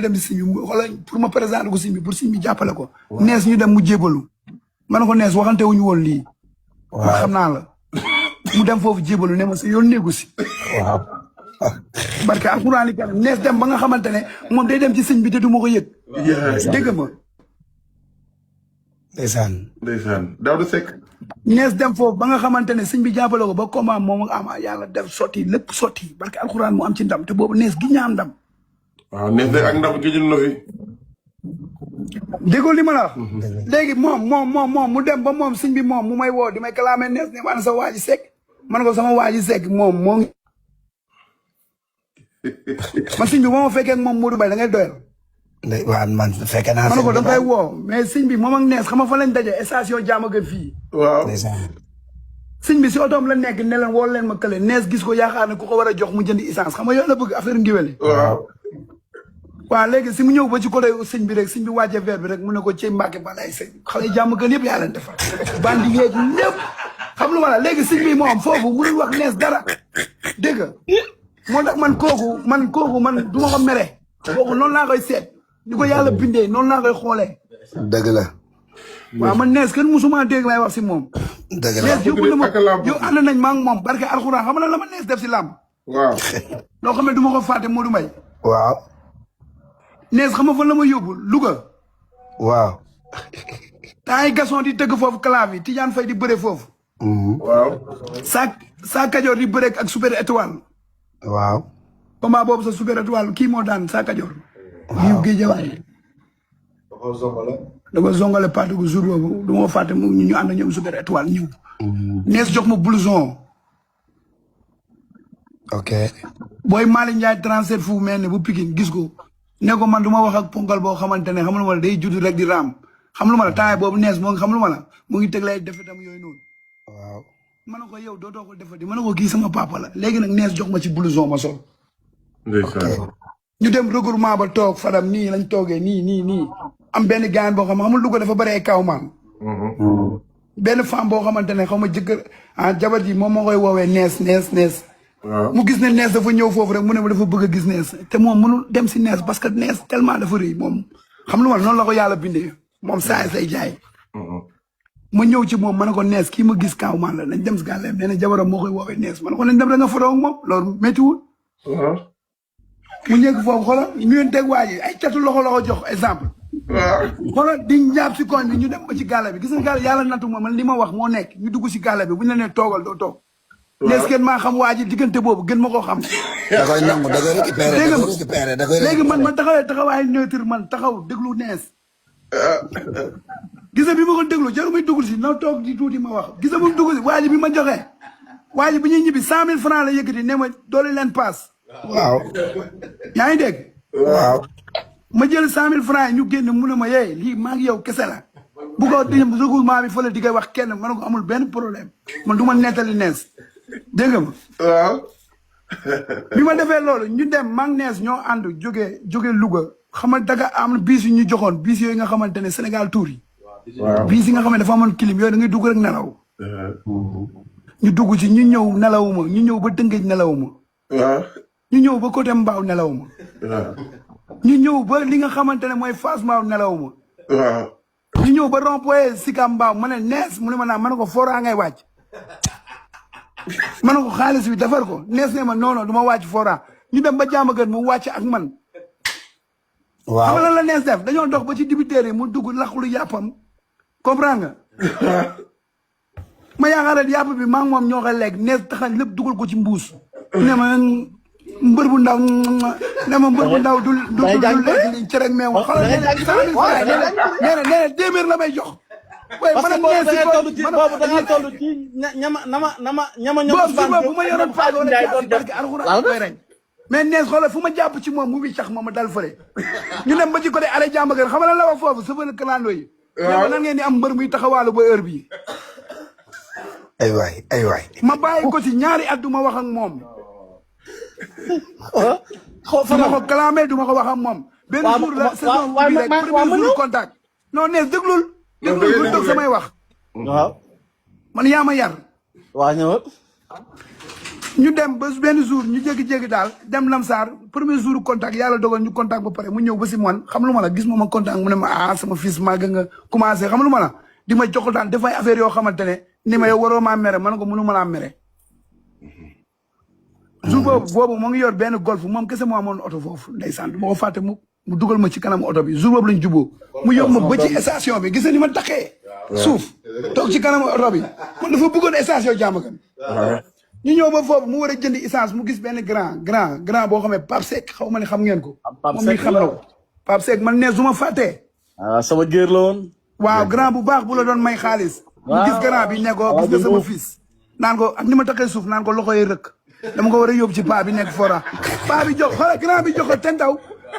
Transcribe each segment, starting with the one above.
dem si sëñ bi xoolal pour ma présenter ko sëñ bi pour sëñ bi jàppale ko. nees ñu dem mu jébalu. ma ne ko nees waxante wuñu woon lii. waaw man xam naa la. mu dem foofu jébalu ne ma sa yoon néegu si. waaw. barke alxuraan yi kanam nees dem ba nga xamante ne moom day dem ci sëñ bi te du ma ko yëg. dégg ma. ndeysaan Daouda Seck. nees dem foofu ba nga xamante ne sëñ bi jàppale ko ba combat moom ak ama yàlla def sotti lépp sotti barke alxuraan mu am ci ndam te boobu nees gi ñaan ndam. waaw nees nag ak ndam gëjul na fi. déggoo li ma la wax. léegi moom mu dem ba moom sëñ bi moom mu may woo di may kalaamee nees ne ma ana sa waa ji Seck man ko sama waa ji Seck moom moo ngi. man sëñ bi moo ma fekkee ak moom Modou Mbaye da ngay doyal. waaw man fekkee naa. man ko da ngay woo mais sëñ bi moom ak nees xam nga fa lañ daje station jaama gën fii. waaw. sëñ bi si otoom la nekk ne leen woo leen ma kële nees gis ko yaakaar ne ku ko war a jox mu jënd essence xam nga yow la bëgg affaire ngiwéli. waaw. waaw léegi si mu ñëw ba ci côté sëñ bi rek sëñ bi wàcce verre bi rek mu ne ko ci Mbàkke balay sëñ xale jàmm gën yëpp yaa leen defar bandi yeeg ñëpp xam lu ma la léegi sëñ bi moom foofu mënul wax nees dara dégg nga moo tax man kooku man du ma ko mere kooku noonu laa koy seet ni ko yàlla bindee noonu laa koy xoolee dëgg la waaw man nees kenn musuma dégg lay wax si moom dëgg la nees yóbbu na ma yow ànd nañ maa ngi moom barke alxuraan xam na la ma nees def si làmb waaw. loo xam ne du ma ko fàtte Modou Mbaye waaw nees xam nga fan la ma yóbbu Louga waaw temps yi Gaston di tëgg foofu clave yi Tidiane Faye di bëre foofu waaw. saa Kajoor di bëre ak super étoile waaw combat boobu sa super étoile kii moo daan saa Kajoor liiw géejawaay dafa zongale parti gu jour boobu du ma fàtte mu ñu ànd ñoom super étoile ñëw nees jox ma blouson ok booy Malick Ndiaye 37 fu mel ne bu Pikine gis ko ne ko man du ma wax ak ponkal boo xamante ne xam lu ma la day judd rek di raam xam lu ma la temps boobu nees moo ngi xam lu ma la mu ngi teg lay defetam yooyu noonu waaw ma ne ko yow dootoo ko defati ma ne ko kii sama papa la léegi nag nees jox ma ci blouson ma sol ndeysaan. ñu dem regroupement ba toog Fadam nii lañ toogee nii am benn gaan boo xam ne xamul lu ko dafa bëree kaw maan benn femme boo xamante ne xaw ma jëkkër jabar ji moom moo koy woowee nees waaw. mu gis ne nees dafa ñëw foofu rek mu ne ma dafa bëgg a gis nees te moom mënul dem si nees parce que nees tellement dafa rëy moom xam lu ma noonu la ko yàlla bindee moom saa say jaay ma ñëw ci moom ma ne ko nees kii ma gis kaw maan la nañ dem si gàlleem nee na jabaram moo koy woowee nees ma ne ko nañ dem da nga foto ak moom loolu méttiwul waaw. mu ñëkk foofu xoolal ñu teg waa ji ay catu loxo jox exemple waaw. xoolal di ñaab si koñ bi ñu dem ba ci gàlle bi gis nga gàlle yàlla nattu ma man li ma wax moo nekk ñu dugg si gàlle bi bu ñu la nee toogal doo toog nees kenn maa xam waa ji diggante boobu gën ma koo xam da koy nangu da koy récupéré da koy léegi man ma taxawee taxawaay neutre man taxaw déglu nees gis nga bi ma ko déglu jaru muy dugg si na toog di tuuti ma wax gis nga bu mu dugg si waa ji bi ma joxee waa ji bi ñuy ñibbi 100 000 francs la yëkkati ne ma doole leen paas waaw yaa ngi dégg waaw ma jël 100 000 francs yi ñu génn mu ne ma yee lii maa ngi yow kese la bu ko di regroupement bi fële di koy wax kenn ma ne ko amul benn problème man du ma nettali nees dégg nga ma waaw. bi ma defee loolu ñu dem maa ngi nees ñoo ànd jóge Louga xam nga daga am na biis yu ñu joxoon biis yooyu nga xamante ne Sénégal tour yi waaw. biis yi nga xam ne dafa amoon clim yooyu da ngay dugg rek nelaw ñu dugg ci ñu ñëw nelawuma ñu ñëw ba Tëngéej nelawuma waaw. ñu ñëw ba côté Mbaaw nelawuma waaw. ñu ñëw ba li nga xamante ne mooy Fass Mbaaw nelawuma waaw. ñu ñëw ba rond-point Sicap Mbao ma ne nees mu ne ma naa ma ne ko fora ngay wàcc ma ne ko xaalis bi defar ko nees ne ma non non du ma wàcc fora ñu dem ba jaama gën mu wàcc ak man waaw xam nga lan la nees def dañoo dox ba ci dibiteer yi mu dugg laxulu yàppam comprendre nga ma yaakaar ne yàpp bi maa ngi moom ñoo ko lekk nees taxañ lépp dugal ko ci mbuus ne ma mbër bu ndaw ne ma mbër bu ndaw du lekk li cere ak meew xoolal nee na 100 000 francs nee na téeméer la may jox parce que boobu da ngay toll ci boobu da ngay toll ci ñama bu ma yoroon paag wala jaasi barke alxuraan koy reñ mais nees xoolal fu ma jàpp ci moom mu wi cax ma dal fële ñu dem ba ci côté ale jàmbagar xam nga lan la wax foofu sëfal kalando yi mais nan ngeen di am mbër muy taxawaalu ba heure bii ay waay ma bàyyi ko ci ñaari at du ma wax ak moom du ma ko clamé du ma ko wax ak moom benn jour la saison bi rek premier jour contact non nees déglul bul toog samay wax waaw man yaa ma yar waa ñëwal ñu dem ba benn jour ñu jékki-jékki daal dem Lamsar premier jour contact yàlla dogal ñu contact ba pare mu ñëw ba si man xam lu ma la gis ma contact mu ne ma ah sama fils màgg nga commencé xam lu ma la di ma jox daan dafay affaire yoo xamante ne ni ma yow waroo maa mere man ko mënu ma laa mere. jour boobu mu ngi yor benn golf moom kese moo amoon oto foofu ndeysaan du ma ko fàtte mu dugal ma ci kanam oto bi jour boobu lañ juboo mu yóbbu ma ba ci station bi gis ni ma taxee suuf toog ci kanam oto bi man dafa bëggoon station Diamaguène ñu ñëw ba foofu mu war a jëndi essence mu gis benn grand boo xamee Pape Seck xaw ma ne xam ngeen ko. moom mi xam na ko Pape Seck man ne su ma fàttee. sama géer la woon. waaw grand bu baax bu la doon may xaalis. mu gis grand bi ne ko gis nga sama fils. naan ko ak ni ma taxee suuf naan ko loxo yi rëkk dama ko war a yóbbu ci paa bi nekk fora paa bi jox xoolal grand bi jox ko tentaw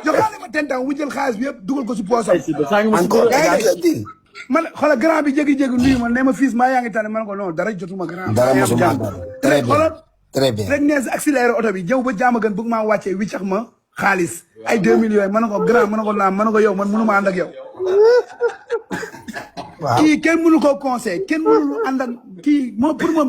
joxaale ma tentaw mu jël xaalis bi yëpp dugal ko si poosam. encore man xoolal grand bi jékki-jékki nuyu ma ne ma fils maa yaa ngi tane man ko non dara jotuma grand. dara mosuma très bien très bien rek nees accéléré oto bi jëw ba Diamaguène bëgg maa wàccee wiccax ma xaalis ay 2 millions yi ma ne ko grand ma ne ko naam ma ne ko yow man mënu ma ànd ak yow. waaw kii kenn mënu ko conseil kenn mënu ànd ak kii moo pour ma